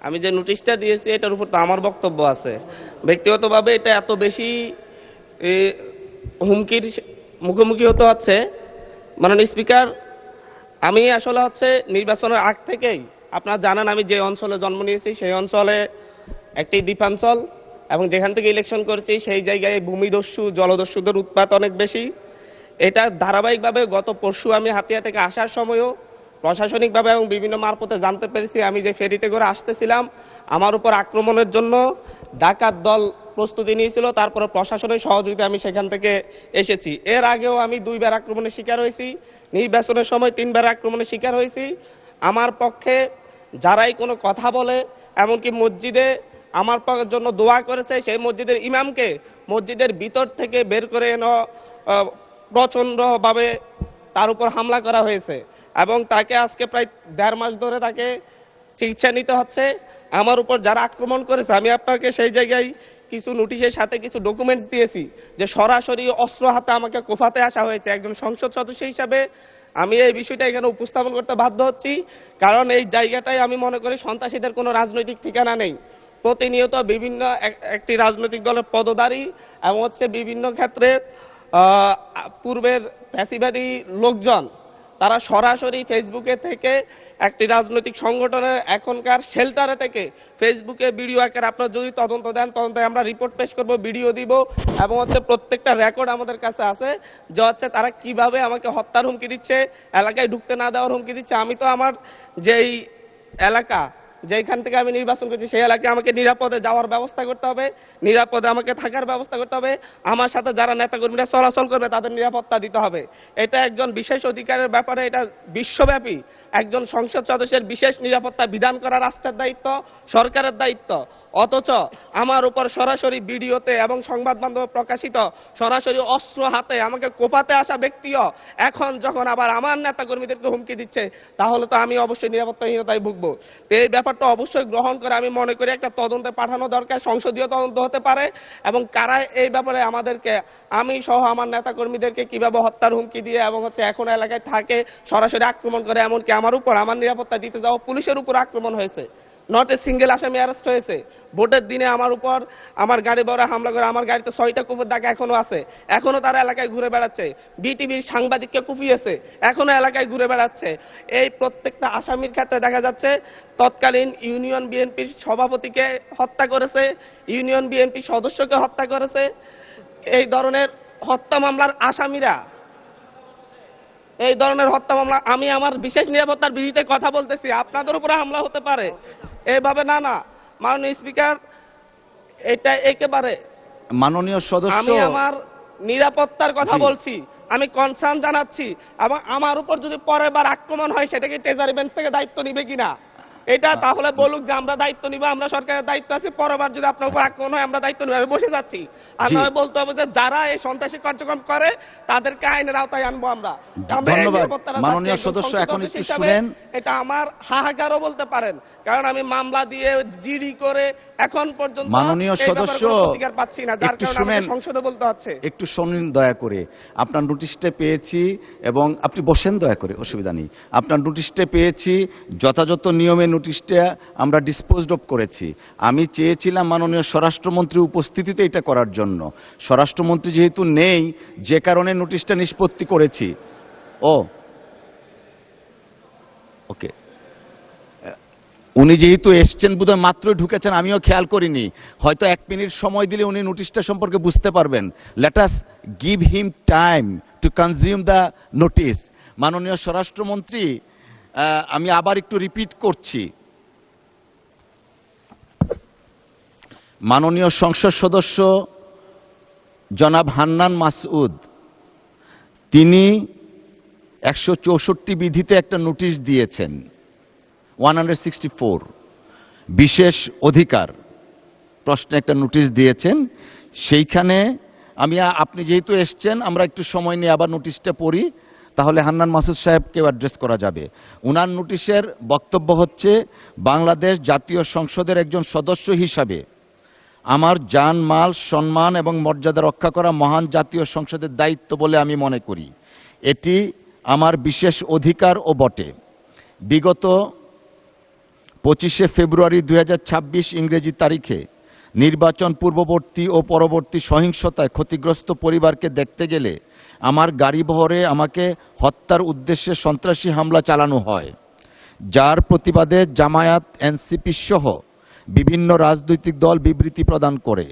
আমি যে নোটিশটা দিয়েছি এটার উপর তো আমার বক্তব্য আছে। ব্যক্তিগতভাবে এটা এত বেশি এ, হুমকির মুখোমুখি হতে হচ্ছে। মাননীয় স্পিকার, আমি আসলে নির্বাচনের আগ থেকেই আপনারা জানেন আমি যে অঞ্চলে জন্ম নিয়েছি সেই অঞ্চলে একটি দ্বীপাঞ্চল, এবং যেখান থেকে ইলেকশন করেছি সেই জায়গায় ভূমিদস্যু জলদস্যুদের উৎপাত অনেক বেশি। এটা ধারাবাহিকভাবে গত পরশু আমি হাতিয়া থেকে আসার সময়ও প্রশাসনিকভাবে এবং বিভিন্ন মারফতে জানতে পেরেছি। আমি যে ফেরিতে করে আসতেছিলাম আমার উপর আক্রমণের জন্য ডাকাত দল প্রস্তুতি নিয়েছিল, তারপরে প্রশাসনের সহযোগিতা আমি সেখান থেকে এসেছি। এর আগেও আমি 2বার আক্রমণের শিকার হয়েছি, নির্বাচনের সময় 3বার আক্রমণের শিকার হয়েছি। আমার পক্ষে যারাই কোনো কথা বলে, এমনকি মসজিদে আমার জন্য দোয়া করেছে, সেই মসজিদের ইমামকে মসজিদের ভিতর থেকে বের করে এনে প্রচণ্ডভাবে তার উপর হামলা করা হয়েছে, এবং তাকে আজকে প্রায় 1.5 মাস ধরে তাকে চিকিৎসা নিতে হচ্ছে। আমার উপর যারা আক্রমণ করেছে আমি আপনাকে সেই জায়গায় কিছু নোটিশের সাথে কিছু ডকুমেন্টস দিয়েছি যে সরাসরি অস্ত্র হাতে আমাকে কোফাতে আসা হয়েছে। একজন সংসদ সদস্য হিসাবে আমি এই বিষয়টা এখানে উপস্থাপন করতে বাধ্য হচ্ছি, কারণ এই জায়গাটায় আমি মনে করি সন্ত্রাসীদের কোনো রাজনৈতিক ঠিকানা নেই। প্রতিনিয়ত বিভিন্ন একটি রাজনৈতিক দলের পদধারী এবং বিভিন্ন ক্ষেত্রে পূর্বের ফ্যাসিবাদী লোকজন তারা সরাসরি ফেসবুকে থেকে একটি রাজনৈতিক সংগঠনের এখনকার শেল্টারে থেকে ফেসবুকে ভিডিও আকারে আপনারা যদি তদন্ত দেন, তদন্তে আমরা রিপোর্ট পেশ করব, ভিডিও দিব, এবং প্রত্যেকটা রেকর্ড আমাদের কাছে আছে যে তারা কিভাবে আমাকে হত্যার হুমকি দিচ্ছে, এলাকায় ঢুকতে না দেওয়ার হুমকি দিচ্ছে। আমি তো আমার যেই এলাকা যেখান থেকে আমি নির্বাচন করছি সেই এলাকায় আমাকে নিরাপদে যাওয়ার ব্যবস্থা করতে হবে, নিরাপদে আমাকে থাকার ব্যবস্থা করতে হবে, আমার সাথে যারা নেতাকর্মীরা চলাচল করবে তাদের নিরাপত্তা দিতে হবে। এটা একজন বিশেষ অধিকারের ব্যাপারে, এটা বিশ্বব্যাপী একজন সংসদ সদস্যের বিশেষ নিরাপত্তা বিধান করা রাষ্ট্রের দায়িত্ব, সরকারের দায়িত্ব। অথচ আমার উপর সরাসরি ভিডিওতে এবং সংবাদ মাধ্যমে প্রকাশিত সরাসরি অস্ত্র হাতে আমাকে কোপাতে আসা ব্যক্তিও এখন যখন আবার আমার নেতাকর্মীদেরকে হুমকি দিচ্ছে, তাহলে তো আমি অবশ্যই নিরাপত্তাহীনতায় ভুগবো। তো এই ব্যাপারটা অবশ্যই গ্রহণ করে আমি মনে করি একটা তদন্তে পাঠানো দরকার, সংসদীয় তদন্ত হতে পারে, এবং কারা এই ব্যাপারে আমাদেরকে, আমি সহ আমার নেতাকর্মীদেরকে কিভাবে হত্যার হুমকি দিয়ে এবং এখন এলাকায় থাকে সরাসরি আক্রমণ করে, এমনকি আমার উপর আমার নিরাপত্তা দিতে যাওয়া পুলিশের উপর আক্রমণ হয়েছে। নট এ সিঙ্গেল আসামি অ্যারেস্ট হয়েছে। ভোটের দিনে আমার উপর আমার গাড়ি বড় হামলা করে, আমার গাড়িতে 6টা কুপের দাগ এখনো আছে, এখনো তারা এলাকায় ঘুরে বেড়াচ্ছে। বিটিভির সাংবাদিককে কুপিয়েছে, এখনো এলাকায় ঘুরে বেড়াচ্ছে। এই প্রত্যেকটা আসামির ক্ষেত্রে দেখা যাচ্ছে তৎকালীন ইউনিয়ন বিএনপির সভাপতিকে হত্যা করেছে, ইউনিয়ন বিএনপি সদস্যকে হত্যা করেছে। এই ধরনের হত্যা মামলার আসামিরা, এই ধরনের হত্যা মামলা, আমি আমার বিশেষ নিরাপত্তার বিধিতে কথা বলতেছি, আপনাদের উপরে হামলা হতে পারে এইভাবে না। মাননীয় স্পিকার, এটা একেবারে মাননীয় সদস্য, আমি আমার নিরাপত্তার কথা বলছি, আমি কনসার্ন জানাচ্ছি, এবং আমার উপর যদি পরের বার আক্রমণ হয় সেটাকে ট্রেজারি বেঞ্চ থেকে দায়িত্ব নিবে কিনা এটা তাহলে বলুক যে আমরা দায়িত্ব নিব, আমরা সরকারের দায়িত্ব আছে, পরেরবার যদি আপনার উপর আক্রমণ হয় আমরা দায়িত্ব নিব। আমি বসে যাচ্ছি, আর নয় বলতে হবে যে যারা এই সন্ত্রাসী কার্যক্রম করে তাদেরকে আইনের আওতায় আনবো আমরা। ধন্যবাদ মাননীয় সদস্য। এখন একটু শুনেন, এটা আমার হাহাকারও বলতে পারেন, কারণ আমি মামলা দিয়ে জিডি করে এখন পর্যন্ত মাননীয় সদস্য প্রতিকার পাচ্ছি না, যার কারণে আমাকে সংসদে বলতে হচ্ছে। একটু শুনুন দয়া করে। আপনার নোটিশটা পেয়েছি এবং আপনি বসেন দয়া করে, অসুবিধা নেই। আপনার নোটিশটা পেয়েছি, যথাযথ নিয়মে নোটিশটা আমরা ডিসপোজড অফ করেছি। আমি চেয়েছিলাম মাননীয় স্বরাষ্ট্রমন্ত্রী উপস্থিতিতে এটা করার জন্য, স্বরাষ্ট্রমন্ত্রী যেহেতু নেই যে কারণে নোটিশটা নিষ্পত্তি করেছি। ওকে, উনি যেহেতু এসছেন বোধহয় মাত্রই ঢুকেছেন, আমিও খেয়াল করিনি, হয়তো 1 মিনিট সময় দিলে উনি নোটিশটা সম্পর্কে বুঝতে পারবেন। Let us give him time to consume the notice. মাননীয় স্বরাষ্ট্রমন্ত্রী, আমি আবার একটু রিপিট করছি, মাননীয় সংসদ সদস্য জনাব হান্নান মাসউদ, তিনি 164 বিধিতে একটা নোটিশ দিয়েছেন, 164 বিশেষ অধিকার প্রশ্নে একটা নোটিশ দিয়েছেন। সেইখানে আপনি যেহেতু এসছেন, আমরা একটু সময় নিয়ে আবার নোটিশটা পড়ি, তাহলে হান্নান মাসুদ সাহেবকে অ্যাড্রেস করা যাবে। উনার নোটিশের বক্তব্য হচ্ছে, বাংলাদেশ জাতীয় সংসদের একজন সদস্য হিসাবে আমার জান মাল সম্মান এবং মর্যাদা রক্ষা করা মহান জাতীয় সংসদের দায়িত্ব বলে আমি মনে করি। এটি আমার বিশেষ অধিকার ও বটে। বিগত 25শে ফেব্রুয়ারি 2026 ইংরেজি তারিখে নির্বাচন পূর্ববর্তী ও পরবর্তী সহিংসতায় ক্ষতিগ্রস্ত পরিবারকে দেখতে গেলে আমার গাড়িবহরে আমাকে হত্যার উদ্দেশ্যে সন্ত্রাসী হামলা চালানো হয়, যার প্রতিবাদে জামায়াত, এনসিপি সহ বিভিন্ন রাজনৈতিক দল বিবৃতি প্রদান করে।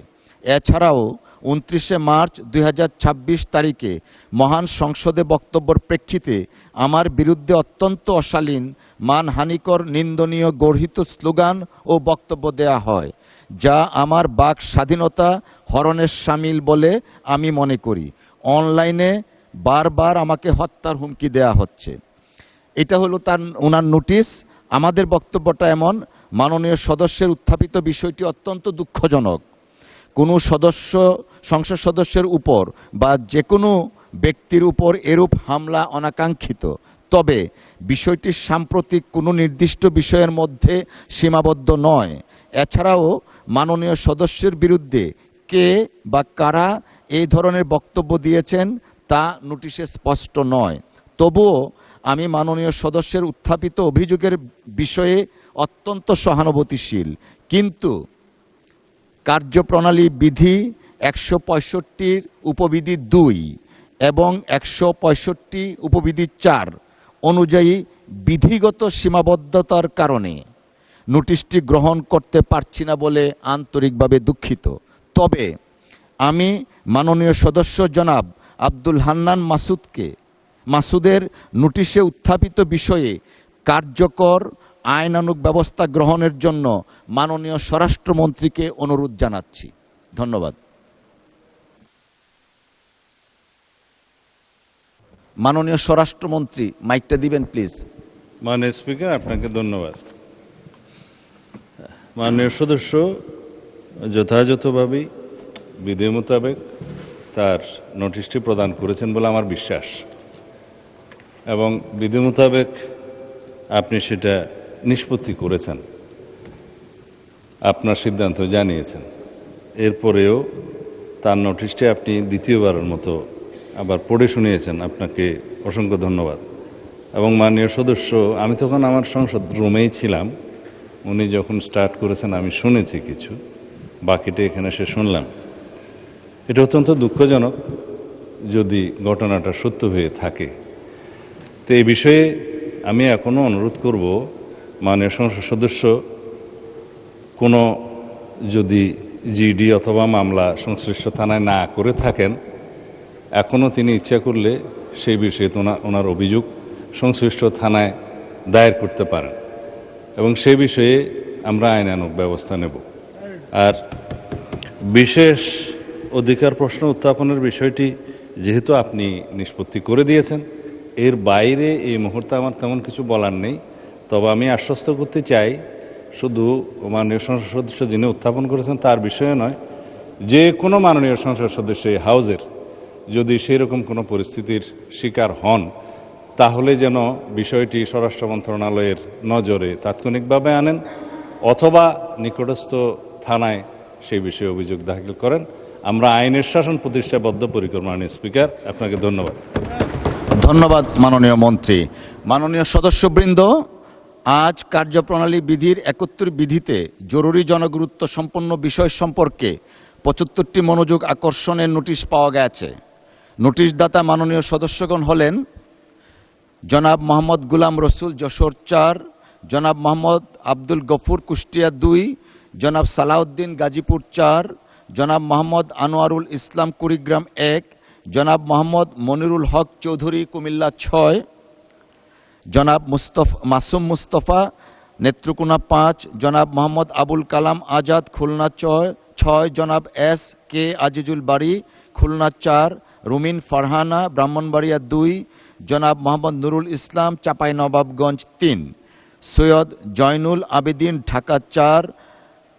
এছাড়াও 29শে মার্চ 2026 তারিখে মহান সংসদে বক্তব্যের প্রেক্ষিতে আমার বিরুদ্ধে অত্যন্ত অশালীন, মানহানিকর, নিন্দনীয় গর্হিত স্লোগান ও বক্তব্য দেয়া হয়, যা আমার বাক স্বাধীনতা হরণের শামিল বলে আমি মনে করি। অনলাইনে বারবার আমাকে হত্যার হুমকি দেয়া হচ্ছে। এটা হলো ওনার নোটিশ। আমাদের বক্তব্যটা এমন, মাননীয় সদস্যের উত্থাপিত বিষয়টি অত্যন্ত দুঃখজনক। কোনো সংসদ সদস্যের উপর বা যে কোনো ব্যক্তির উপর এরূপ হামলা অনাকাঙ্ক্ষিত, তবে বিষয়টি সাম্প্রতিক কোনো নির্দিষ্ট বিষয়ের মধ্যে সীমাবদ্ধ নয়। এছাড়াও মাননীয় সদস্যের বিরুদ্ধে কে বা কারা এই ধরনের বক্তব্য দিয়েছেন তা নোটিশে স্পষ্ট নয়। তবুও আমি মাননীয় সদস্যের উত্থাপিত অভিযোগের বিষয়ে অত্যন্ত সহানুভূতিশীল, কিন্তু কার্যপ্রণালী বিধি 165 উপবিধি 2 এবং 165 উপবিধি 4 অনুযায়ী বিধিগত সীমাবদ্ধতার কারণে নোটিশটি গ্রহণ করতে পারছি না বলে আন্তরিকভাবে দুঃখিত। তবে আমি মাননীয় সদস্য জনাব আব্দুল হান্নান মাসুদের নোটিশে উত্থাপিত বিষয়ে কার্যকর আইনানুগ ব্যবস্থা গ্রহণের জন্য মাননীয় স্বরাষ্ট্রমন্ত্রীকে অনুরোধ জানাচ্ছি। ধন্যবাদ। মাননীয় স্বরাষ্ট্রমন্ত্রী, মাইকটা দিবেন প্লিজ। মাননীয় স্পিকার, আপনাকে ধন্যবাদ। মাননীয় সদস্য যথাযথভাবেই বিধি মোতাবেক তার নোটিশটি প্রদান করেছেন বলে আমার বিশ্বাস, এবং বিধি মোতাবেক আপনি সেটা নিষ্পত্তি করেছেন, আপনার সিদ্ধান্ত জানিয়েছেন। এরপরেও তার নোটিশটি আপনি দ্বিতীয়বারের মতো আবার পড়ে শুনিয়েছেন, আপনাকে অসংখ্য ধন্যবাদ। এবং মাননীয় সদস্য, আমি তখন আমার সংসদ রুমেই ছিলাম, উনি যখন স্টার্ট করেছেন আমি শুনেছি কিছু, বাকিটা এখানে এসে শুনলাম। এটা অত্যন্ত দুঃখজনক যদি ঘটনাটা সত্য হয়ে থাকে। তো এই বিষয়ে আমি এখনও অনুরোধ করব, মাননীয় সংসদ সদস্য কোনো যদি জিডি অথবা মামলা সংশ্লিষ্ট থানায় না করে থাকেন, এখনও তিনি ইচ্ছা করলে সেই বিষয়ে ওনার অভিযোগ সংশ্লিষ্ট থানায় দায়ের করতে পারেন, এবং সেই বিষয়ে আমরা আইনানুগ ব্যবস্থা নেব। আর বিশেষ অধিকার প্রশ্ন উত্থাপনের বিষয়টি যেহেতু আপনি নিষ্পত্তি করে দিয়েছেন, এর বাইরে এই মুহূর্তে আমার তেমন কিছু বলার নেই। তবে আমি আশ্বস্ত করতে চাই, শুধু মাননীয় সংসদ সদস্য যিনি উত্থাপন করেছেন তার বিষয়ে নয়, যে কোনো মাননীয় সংসদ সদস্য এই হাউজের যদি সেই রকম কোনো পরিস্থিতির শিকার হন, তাহলে যেন বিষয়টি স্বরাষ্ট্র মন্ত্রণালয়ের নজরে তাৎক্ষণিকভাবে আনেন, অথবা নিকটস্থ থানায় সেই বিষয়ে অভিযোগ দাখিল করেন। আমরা আইনের শাসন প্রতিষ্ঠা বদ্ধপরিকর। মাননীয় স্পিকার, আপনাকে ধন্যবাদ। ধন্যবাদ মাননীয় মন্ত্রী। মাননীয় সদস্যবৃন্দ, আজ কার্যপ্রণালী বিধির 71 বিধিতে জরুরি জনগুরুত্ব সম্পন্ন বিষয় সম্পর্কে 75টি মনোযোগ আকর্ষণের নোটিশ পাওয়া গেছে। নোটিশদাতা মাননীয় সদস্যগণ হলেন জনাব মোহাম্মদ গুলাম রসুল, যশোর 4; জনাব মোহাম্মদ আব্দুল গফুর, কুষ্টিয়া 2; জনাব সালাউদ্দিন, গাজীপুর 4; জনাব মোহাম্মদ আনোয়ারুল ইসলাম, কুড়িগ্রাম 1; জনাব মোহাম্মদ মনিরুল হক চৌধুরী, কুমিল্লা 6; জনাব মাসুম মুস্তফা, নেত্রকোনা 5; জনাব মোহাম্মদ আবুল কালাম আজাদ, খুলনা 6; জনাব এস কে আজিজুল বাড়ি, খুলনা 4; রুমিন ফারহানা, ব্রাহ্মণবাড়িয়া 2; জনাব মোহাম্মদ নুরুল ইসলাম, চাঁপাইনবাবগঞ্জ 3; সৈয়দ জয়নুল আবেদিন, ঢাকা 4;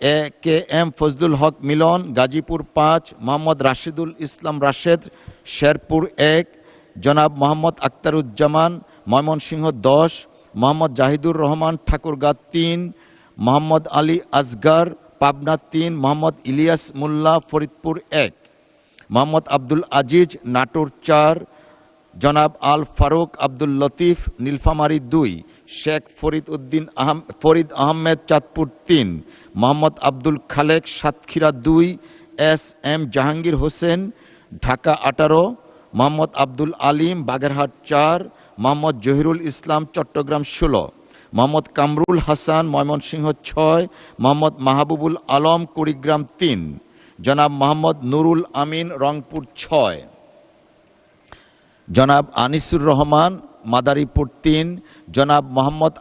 এ কে এম ফজলুল হক মিলন, গাজীপুর 5; মোহাম্মদ রাশিদুল ইসলাম রাশেদ, শেরপুর 1; জনাব মোহাম্মদ আক্তারুজ্জামান, ময়মনসিংহ 10; মোহাম্মদ জাহিদুর রহমান, ঠাকুরগাঁ 3; মোহাম্মদ আলী আসগার, পাবনা 3; মোহাম্মদ ইলিয়াস মোল্লা, ফরিদপুর 1; মোহাম্মদ আব্দুল আজিজ, নাটোর 4; জনাব আল ফারুক আব্দুল লতিফ, নীলফামারী 2; শেখ ফরিদ আহমেদ চাঁদপুর 3, মোহাম্মদ আব্দুল খালেক সাতক্ষীরা 2, এস এম জাহাঙ্গীর হোসেন ঢাকা 18, মোহাম্মদ আব্দুল আলিম বাগেরহাট 4, মোহাম্মদ জহিরুল ইসলাম চট্টগ্রাম 16, মোহাম্মদ কামরুল হাসান ময়মনসিংহ 6, মোহাম্মদ মাহবুবুল আলম কুড়িগ্রাম 3, জনাব মোহাম্মদ নুরুল আমিন রংপুর 6, জনাব আনিসুর রহমান মাদারীপুর 3, জনাব মোহাম্মদ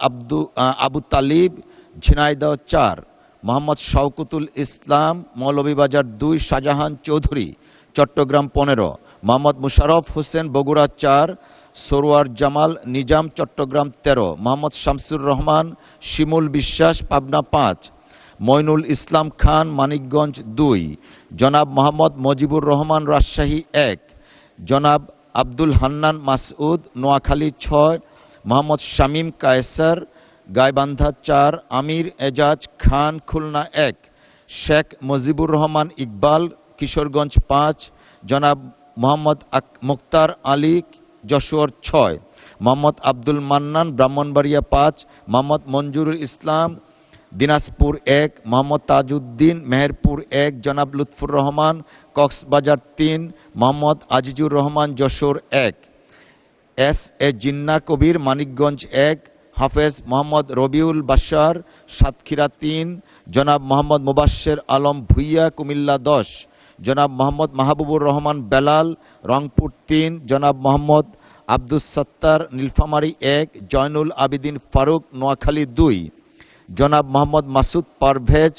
আবু তালিব ঝিনাইদহ 4, মোহাম্মদ শওকতুল ইসলাম মৌলভীবাজার 2, শাহজাহান চৌধুরী চট্টগ্রাম 15, মোহাম্মদ মুশাররফ হোসেন বগুড়া 4, সরোয়ার জামাল নিজাম চট্টগ্রাম 13, মোহাম্মদ শামসুর রহমান শিমুল বিশ্বাস পাবনা 5, মইনুল ইসলাম খান মানিকগঞ্জ 2, জনাব মোহাম্মদ মজিবুর রহমান রাজশাহী 1, জনাব আব্দুল হান্নান মাসউদ নোয়াখালী 6, মোহাম্মদ শামীম কায়সার গাইবান্ধা 4, আমির এজাজ খান খুলনা 1, শেখ মুজিবুর রহমান ইকবাল কিশোরগঞ্জ 5, জনাব মোহাম্মদ মুক্তার আলী যশোর 6, মোহাম্মদ আব্দুল মান্নান ব্রাহ্মণবাড়িয়া 5, মোহাম্মদ মঞ্জুরুল ইসলাম দিনাজপুর 1, মোহাম্মদ তাজউদ্দিন মেহেরপুর 1, জনাব লুৎফুর রহমান কক্সবাজার 3, মোহাম্মদ আজিজুর রহমান যশোর 1, এস এ জিন্না কবির মানিকগঞ্জ 1, হাফেজ মোহাম্মদ রবিউল বাশার সাতক্ষীরা 3, জনাব মোহাম্মদ মুবাশ্শের আলম ভুইয়া কুমিল্লা 10, জনাব মোহাম্মদ মাহবুবুর রহমান বেলাল রংপুর 3, জনাব মোহাম্মদ আব্দুস সত্তার নীলফামারী 1, জয়নুল আবিদিন ফারুক নোয়াখালী 2, জনাব মোহাম্মদ মাসুদ পারভেজ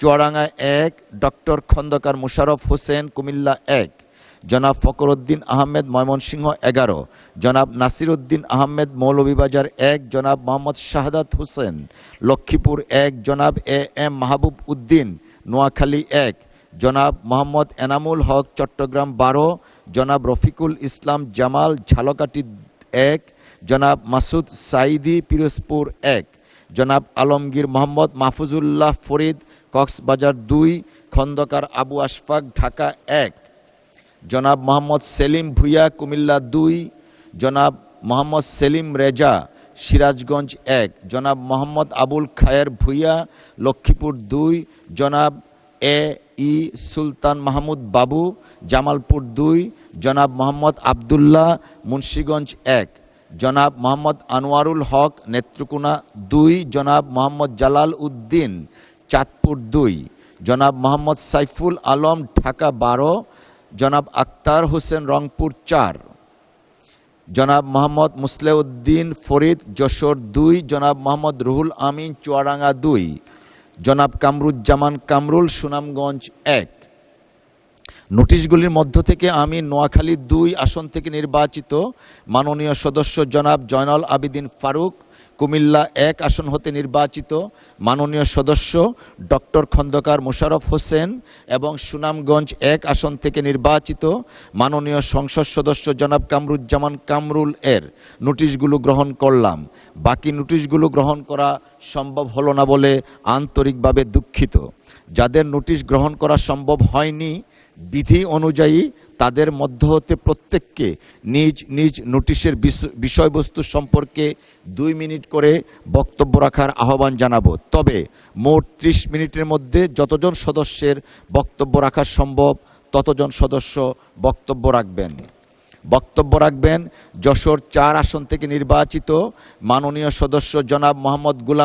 চুয়াডাঙ্গা 1, ডক্টর খন্দকার মুশাররফ হোসেন কুমিল্লা 1, জনাব ফকরউদ্দিন আহমেদ ময়মনসিংহ 11, জনাব নাসিরউদ্দিন আহমেদ মৌলভীবাজার 1, জনাব মোহাম্মদ শাহাদাত হোসেন লক্ষ্মীপুর 1, জনাব এ এম মাহবুব উদ্দিন নোয়াখালী 1, জনাব মোহাম্মদ এনামুল হক চট্টগ্রাম 12, জনাব রফিকুল ইসলাম জামাল ঝালকাঠি 1, জনাব মাসুদ সাইদি পিরোজপুর 1, জনাব আলমগীর মোহাম্মদ মাহফুজুল্লাহ ফরিদ কক্সবাজার 2, খন্দকার আবু আশফাক ঢাকা 1, জনাব মোহাম্মদ সেলিম ভুইয়া কুমিল্লা 2, জনাব মোহাম্মদ সেলিম রেজা সিরাজগঞ্জ 1, জনাব মোহাম্মদ আবুল খায়ের ভুইয়া লক্ষ্মীপুর 2, জনাব এ ই সুলতান মাহমুদ বাবু জামালপুর 2, জনাব মোহাম্মদ আবদুল্লাহ মুন্সিগঞ্জ 1, জনাব মোহাম্মদ আনোয়ারুল হক নেত্রকোনা 2, জনাব মোহাম্মদ জালাল উদ্দিন চাঁদপুর 2, জনাব মোহাম্মদ সাইফুল আলম ঢাকা 12, জনাব আক্তার হোসেন রংপুর 4, জনাব মোহাম্মদ মুসলেউদ্দিন ফরিদ যশোর 2, জনাব মোহাম্মদ রুহুল আমিন চুয়াডাঙ্গা 2, জনাব কামরুজ্জামান কামরুল সুনামগঞ্জ 1। নোটিশগুলির মধ্য থেকে আমি নোয়াখালী 2 আসন থেকে নির্বাচিত মাননীয় সদস্য জনাব জয়নাল আবেদিন ফারুক, কুমিল্লা 1 আসন হতে নির্বাচিত মাননীয় সদস্য ডক্টর খন্দকার মোশাররফ হোসেন এবং সুনামগঞ্জ 1 আসন থেকে নির্বাচিত মাননীয় সংসদ সদস্য জনাব কামরুজ্জামান কামরুল এর নোটিশগুলো গ্রহণ করলাম। বাকি নোটিশগুলো গ্রহণ করা সম্ভব হলো না বলে আন্তরিকভাবে দুঃখিত। যাদের নোটিশ গ্রহণ করা সম্ভব হয়নি, বিধি অনুযায়ী তাদের মধ্য হতে প্রত্যেককে নিজ নিজ নোটিশের বিষয়বস্তু সম্পর্কে 2 মিনিট করে বক্তব্য রাখার আহ্বান জানাবো। তবে মোট 30 মিনিটের মধ্যে যতজন সদস্যের বক্তব্য রাখা সম্ভব ততজন সদস্য বক্তব্য রাখবেন। যশোর 4 আসন থেকে নির্বাচিত মাননীয় সদস্য জনাব মোহাম্মদ গোলাম